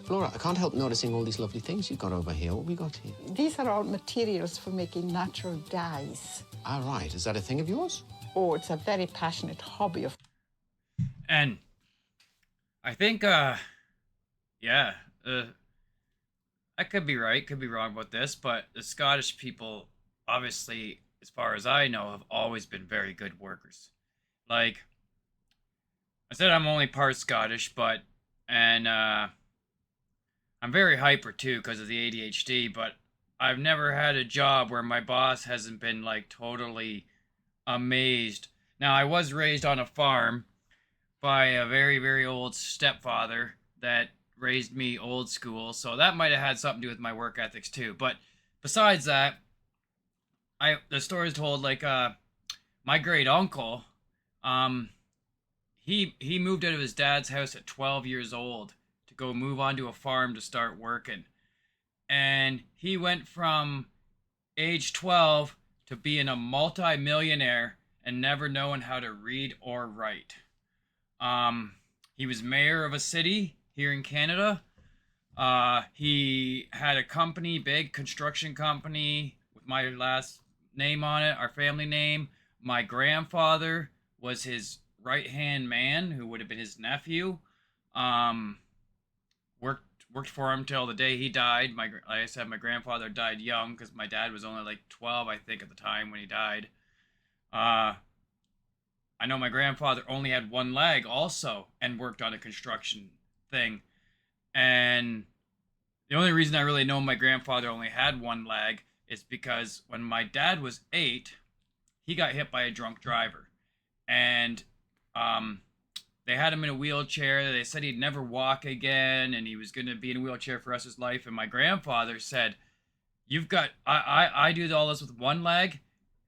Flora, I can't help noticing all these lovely things you've got over here. What have we got here? These are all materials for making natural dyes. Ah, right. Is that a thing of yours? Oh, it's a very passionate hobby of. And I think, I could be right, could be wrong about this, but the Scottish people, obviously, as far as I know, have always been very good workers. Like, I said I'm only part Scottish, and I'm very hyper too because of the ADHD, but I've never had a job where my boss hasn't been, like, totally amazed. Now, I was raised on a farm by a very, very old stepfather that raised me old school, so that might have had something to do with my work ethics too. But besides that, the story is told, like, my great uncle, he moved out of his dad's house at 12 years old to go move onto a farm to start working, and he went from age 12 to being a multi-millionaire and never knowing how to read or write. He was mayor of a city here in Canada. He had a company, big construction company with my last name on it, our family name. My grandfather was his right-hand man, who would have been his nephew. Worked for him till the day he died. Like I said, my grandfather died young because my dad was only like 12, I think, at the time when he died. I know my grandfather only had one leg also and worked on a construction thing. And the only reason I really know my grandfather only had one leg is because when my dad was 8, he got hit by a drunk driver. And they had him in a wheelchair. They said he'd never walk again and he was going to be in a wheelchair for the rest of his life. And my grandfather said, I do all this with one leg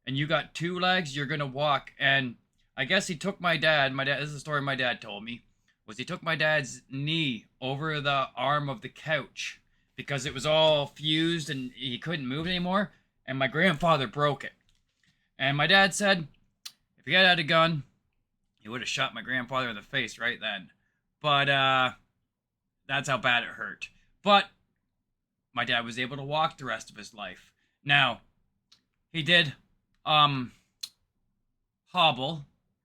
and you got 2 legs, you're going to walk. And I guess he took my dad, this is the story my dad told me, was he took my dad's knee over the arm of the couch because it was all fused and he couldn't move anymore, and my grandfather broke it. And my dad said if he had a gun, he would have shot my grandfather in the face right then. But that's how bad it hurt. But my dad was able to walk the rest of his life. Now, he did hobble,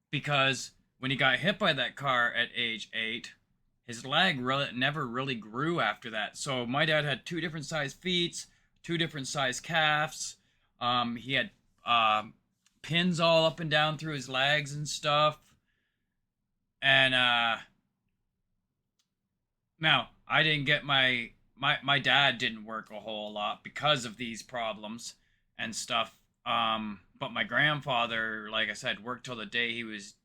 because when he got hit by that car at age 8, his leg never really grew after that. So my dad had 2 different size feet, 2 different size calves. He had pins all up and down through his legs and stuff. And now I didn't get my dad didn't work a whole lot because of these problems and stuff. But my grandfather, like I said, worked till the day he was,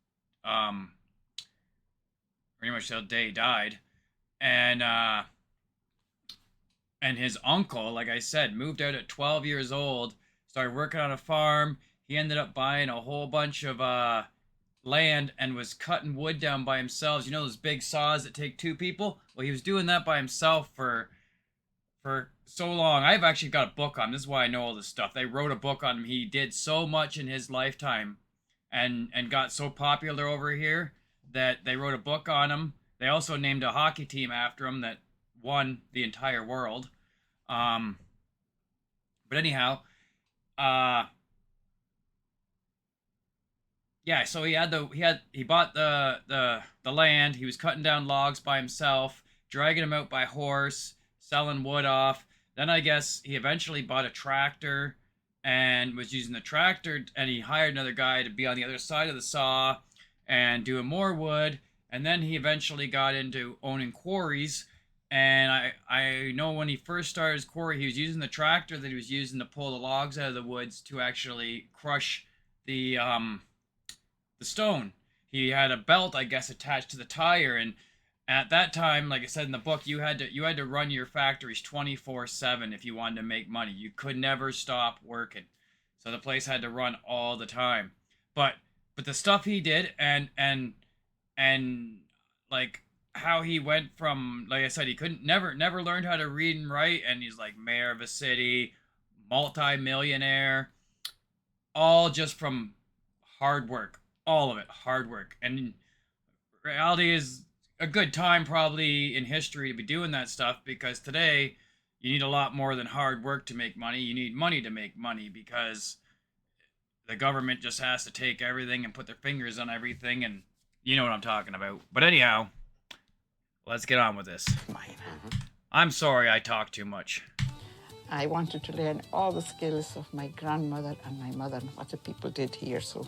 pretty much till the day he died. And his uncle, like I said, moved out at 12 years old, started working on a farm. He ended up buying a whole bunch of land and was cutting wood down by himself. You know those big saws that take 2 people? Well, he was doing that by himself for so long. I've actually got a book on him. This is why I know all this stuff. They wrote a book on him. He did so much in his lifetime and got so popular over here that they wrote a book on him. They also named a hockey team after him that won the entire world. But anyhow, yeah, so he bought the land. He was cutting down logs by himself, dragging them out by horse, selling wood off. Then I guess he eventually bought a tractor and was using the tractor, and he hired another guy to be on the other side of the saw and doing more wood. And then he eventually got into owning quarries. And I know when he first started his quarry, he was using the tractor that he was using to pull the logs out of the woods to actually crush the stone. He had a belt, I guess, attached to the tire, and at that time, like I said in the book, you had to run your factories 24/7 if you wanted to make money. You could never stop working, so the place had to run all the time. But the stuff he did, and like how he went from, like I said, he couldn't never learned how to read and write, and he's like mayor of a city, multi-millionaire, all just from hard work. All of it, hard work. And reality is a good time probably in history to be doing that stuff, because today you need a lot more than hard work to make money. You need money to make money, because the government just has to take everything and put their fingers on everything, and you know what I'm talking about. But anyhow, let's get on with this. I'm sorry I talk too much. I wanted to learn all the skills of my grandmother and my mother and what the people did here. So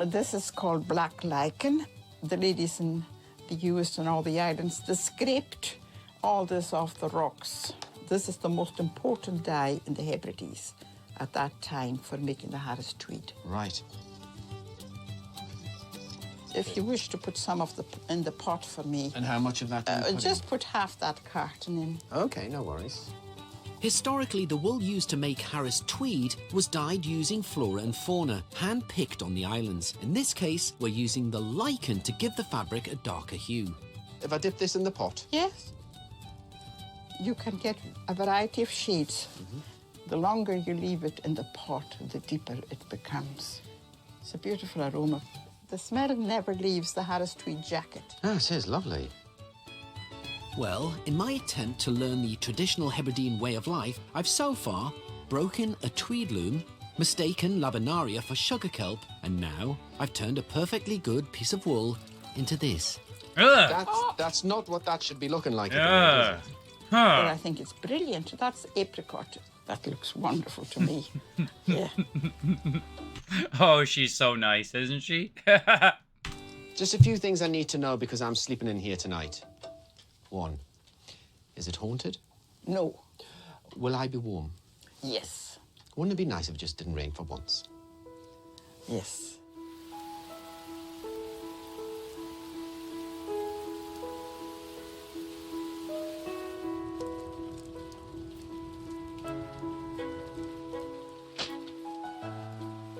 this is called black lichen. The ladies in the US and all the islands, they scraped all this off the rocks. This is the most important dye in the Hebrides at that time for making the Harris tweed. Right. If you wish to put some of in the pot for me. And how much of that do you put just put half that carton in. Okay, no worries. Historically, the wool used to make Harris tweed was dyed using flora and fauna, hand-picked on the islands. In this case, we're using the lichen to give the fabric a darker hue. If I dip this in the pot? Yes. You can get a variety of shades. The longer you leave it in the pot, the deeper it becomes. It's a beautiful aroma. The smell never leaves the Harris tweed jacket. Ah, it is lovely. Well, in my attempt to learn the traditional Hebridean way of life, I've so far broken a tweed loom, mistaken laminaria for sugar kelp, and now I've turned a perfectly good piece of wool into this. That's not what that should be looking like. But I think it's brilliant. That's apricot. That looks wonderful to me. Yeah. Oh, she's so nice, isn't she? Just a few things I need to know because I'm sleeping in here tonight. 1, is it haunted? No. Will I be warm? Yes. Wouldn't it be nice if it just didn't rain for once? Yes.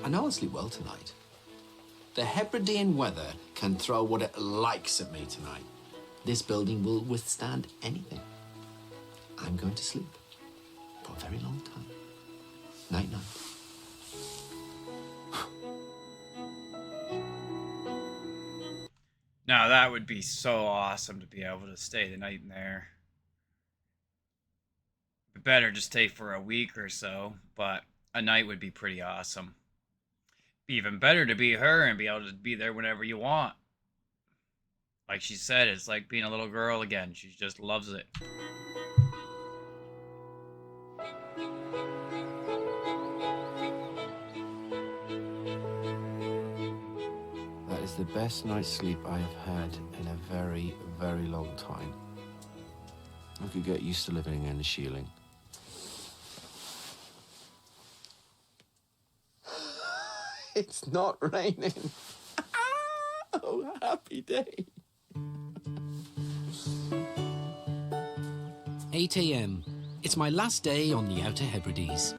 I know I'll sleep well tonight. The Hebridean weather can throw what it likes at me tonight. This building will withstand anything. I'm going to sleep for a very long time. Night-night. Now that would be so awesome to be able to stay the night in there. Better to stay for a week or so, but a night would be pretty awesome. Be even better to be her and be able to be there whenever you want. Like she said, it's like being a little girl again. She just loves it. That is the best night's sleep I have had in a very, very long time. I could get used to living in a shieling. It's not raining. Oh, happy day. 8 a.m. It's my last day on the Outer Hebrides.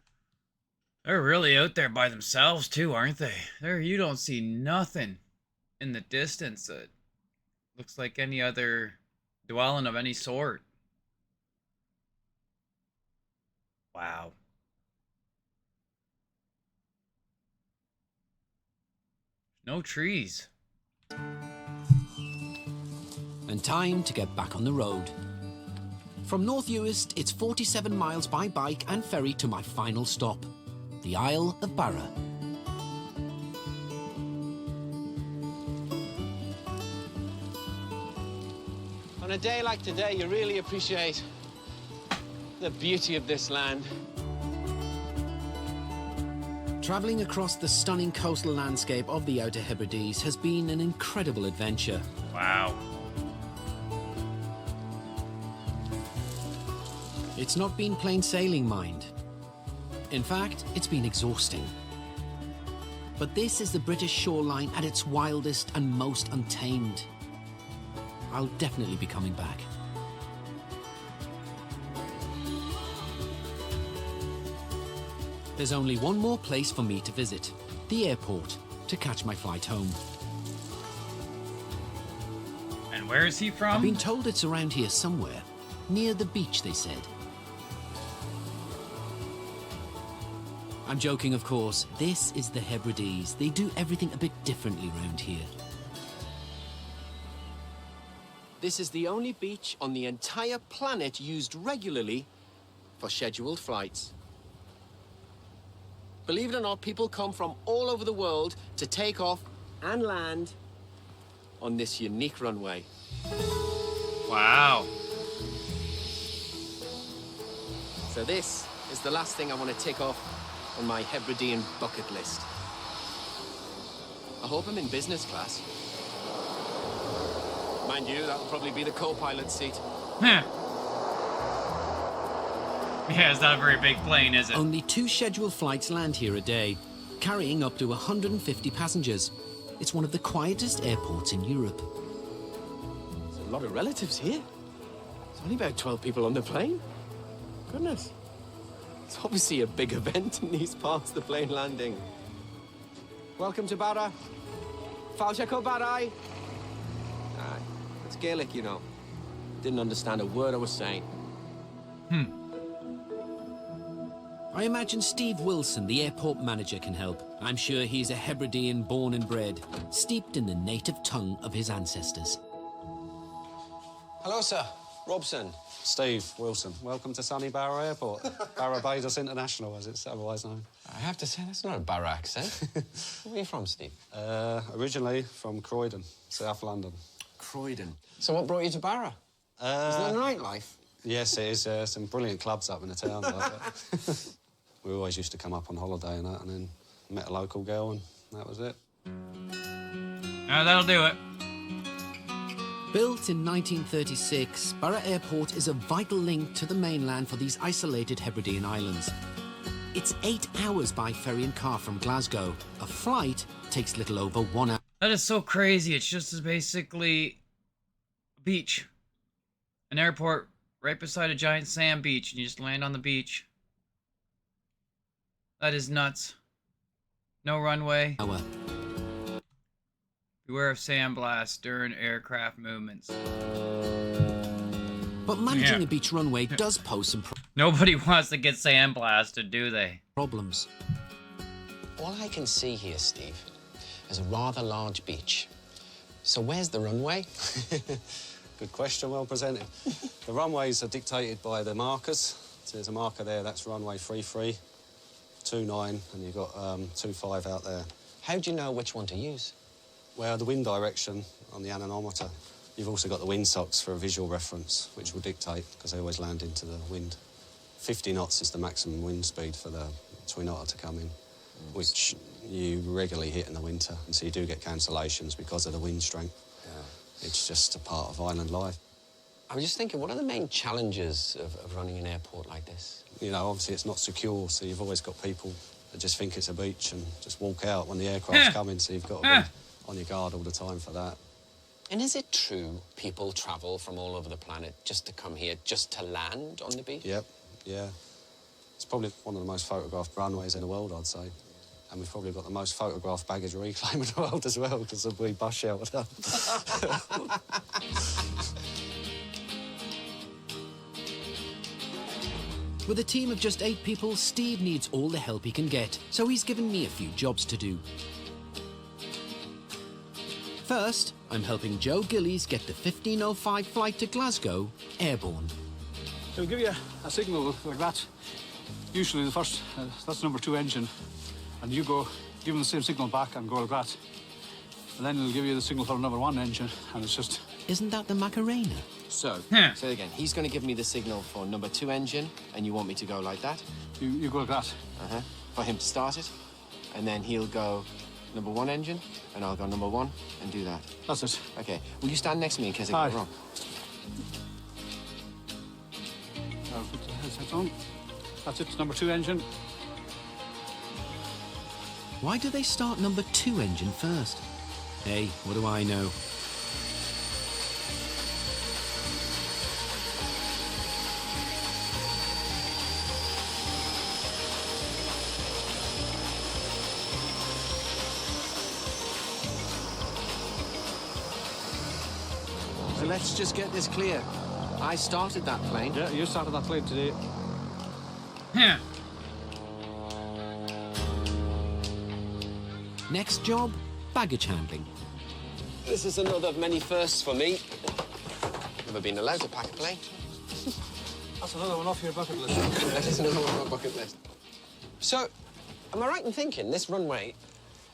They're really out there by themselves too, aren't they? There, you don't see nothing in the distance that looks like any other dwelling of any sort. Wow. No trees. And time to get back on the road. From North Uist, it's 47 miles by bike and ferry to my final stop, the Isle of Barra. On a day like today, you really appreciate the beauty of this land. Travelling across the stunning coastal landscape of the Outer Hebrides has been an incredible adventure. Wow. It's not been plain sailing, mind. In fact, it's been exhausting. But this is the British shoreline at its wildest and most untamed. I'll definitely be coming back. There's only one more place for me to visit, the airport, to catch my flight home. And where is he from? I've been told it's around here somewhere, near the beach, they said. I'm joking, of course. This is the Hebrides. They do everything a bit differently around here. This is the only beach on the entire planet used regularly for scheduled flights. Believe it or not, people come from all over the world to take off and land on this unique runway. Wow. So this is the last thing I want to tick off on my Hebridean bucket list. I hope I'm in business class. Mind you, that'll probably be the co-pilot's seat. Yeah, it's not a very big plane, is it? Only 2 scheduled flights land here a day, carrying up to 150 passengers. It's one of the quietest airports in Europe. There's a lot of relatives here. There's only about 12 people on the plane. Goodness. It's obviously a big event in these parts, the plane landing. Welcome to Barra. Falchako Barai. It's Gaelic, you know. Didn't understand a word I was saying. I imagine Steve Wilson, the airport manager, can help. I'm sure he's a Hebridean born and bred, steeped in the native tongue of his ancestors. Hello, sir. Robson. Steve Wilson. Welcome to sunny Barra Airport. Barbados International, as it's otherwise known. I have to say, that's not a Barra accent. Where are you from, Steve? Originally from Croydon, South London. Croydon. So what brought you to Barra? Is there a nightlife? Yes, it is. Some brilliant clubs up in the town. Like that. We always used to come up on holiday and that, and then met a local girl, and that was it. That'll do it. Built in 1936, Barra Airport is a vital link to the mainland for these isolated Hebridean islands. It's 8 hours by ferry and car from Glasgow. A flight takes little over 1 hour. That is so crazy. It's just basically a beach. An airport right beside a giant sand beach, and you just land on the beach. That is nuts. No runway. Beware of sandblast during aircraft movements. But managing a beach runway does pose some Nobody wants to get sandblasted, do they? Problems. All I can see here, Steve, is a rather large beach. So where's the runway? Good question, well presented. The runways are dictated by the markers. So there's a marker there, that's runway 33, 29, and you've got 25 out there. How do you know which one to use? Well, the wind direction on the anemometer. You've also got the windsocks for a visual reference, which will dictate, because they always land into the wind. 50 knots is the maximum wind speed for the twin otter to come in, which you regularly hit in the winter. And so you do get cancellations because of the wind strength. Yeah. It's just a part of island life. I was just thinking, what are the main challenges of running an airport like this? You know, obviously it's not secure, so you've always got people that just think it's a beach and just walk out when the aircraft's coming, so you've got to be on your guard all the time for that. And is it true people travel from all over the planet just to come here, just to land on the beach? Yep, yeah. It's probably one of the most photographed runways in the world, I'd say. And we've probably got the most photographed baggage reclaim in the world as well, because of the bus shelter. With a team of just 8 people, Steve needs all the help he can get, so he's given me a few jobs to do. First, I'm helping Joe Gillies get the 15:05 flight to Glasgow airborne. It'll give you a signal like that. Usually the first, that's number 2 engine. And you go, give them the same signal back and go like that. And then it'll give you the signal for number 1 engine, and it's just Isn't that the Macarena? So, say it again. He's going to give me the signal for number 2 engine, and you want me to go like that? You go like that. Uh-huh. For him to start it, and then he'll go number 1 engine, and I'll go number 1 and do that. That's it. Okay. Will you stand next to me in case I get it wrong? Put the headset on. That's it, number 2 engine. Why do they start number 2 engine first? Hey, what do I know? So let's just get this clear. I started that plane. Yeah, you started that plane today. Yeah. Next job, baggage handling. This is another of many firsts for me. Never been allowed to pack a plane. That's another one off your bucket list. That is another one on my bucket list. So, am I right in thinking this runway,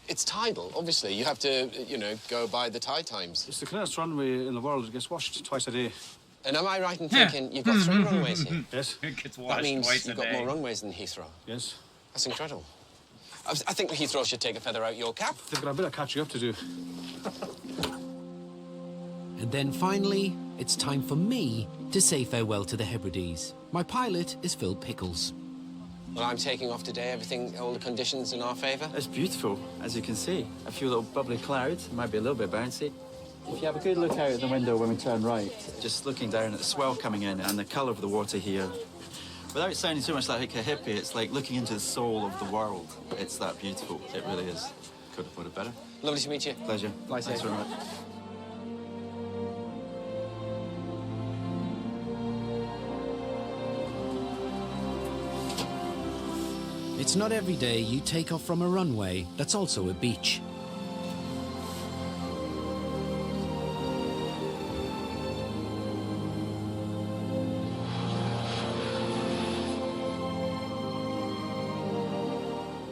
it's tidal, obviously. You have to, you know, go by the tide times. It's the cleanest runway in the world. It gets washed twice a day. And am I right in thinking you've got 3 runways here? Yes. It gets washed That means twice a you've got day. more runways than Heathrow. Yes. That's incredible. I think Heathrow should take a feather out your cap. They've got a bit of catching up to do. And then finally, it's time for me to say farewell to the Hebrides. My pilot is Phil Pickles. Well, I'm taking off today. Everything, all the conditions in our favour. It's beautiful, as you can see. A few little bubbly clouds, it might be a little bit bouncy. If you have a good look out at the window when we turn right, just looking down at the swell coming in and the colour of the water here. Without sounding too much like a hippie, it's like looking into the soul of the world. It's that beautiful. It really is. Couldn't have put it better. Lovely to meet you. Pleasure. Fly Thanks safe. very much. It's not every day you take off from a runway that's also a beach.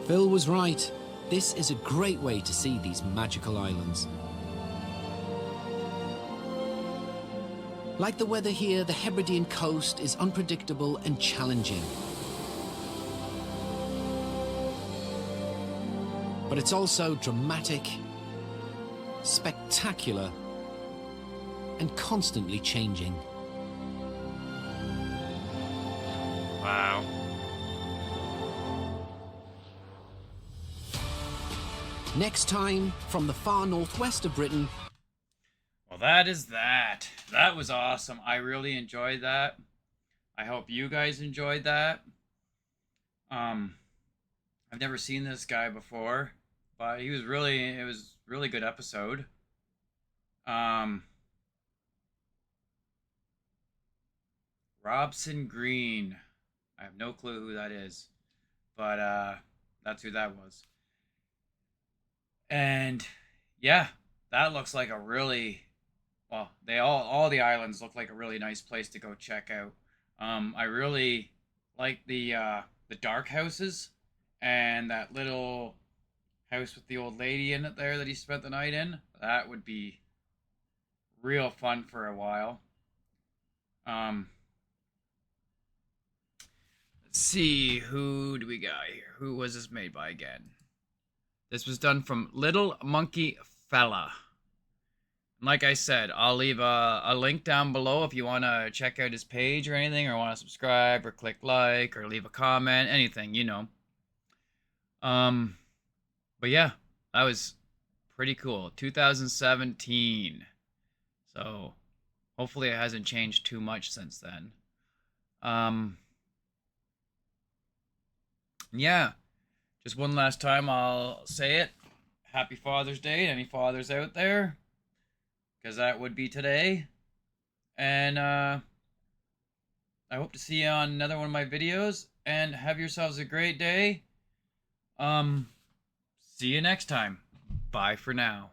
Phil was right. This is a great way to see these magical islands. Like the weather here, the Hebridean coast is unpredictable and challenging. But it's also dramatic, spectacular, and constantly changing. Wow. Next time, from the far northwest of Britain. Well, that is that. That was awesome. I really enjoyed that. I hope you guys enjoyed that. I've never seen this guy before, but it was really good episode. Robson Green. I have no clue who that is, but that's who that was. And yeah, that looks like a really, well, they all the islands look like a really nice place to go check out. I really like the dark houses and that little house with the old lady in it there that he spent the night in. That would be real fun for a while. Let's see, who do we got here? Who was this made by again? This was done from Little Monkey Fella. And like I said, I'll leave a link down below if you want to check out his page or anything, or want to subscribe or click like or leave a comment, anything, you know. But yeah, that was pretty cool. 2017. So hopefully it hasn't changed too much since then. Yeah. Just one last time, I'll say it. Happy Father's Day to any fathers out there, because that would be today. And I hope to see you on another one of my videos. And have yourselves a great day. See you next time. Bye for now.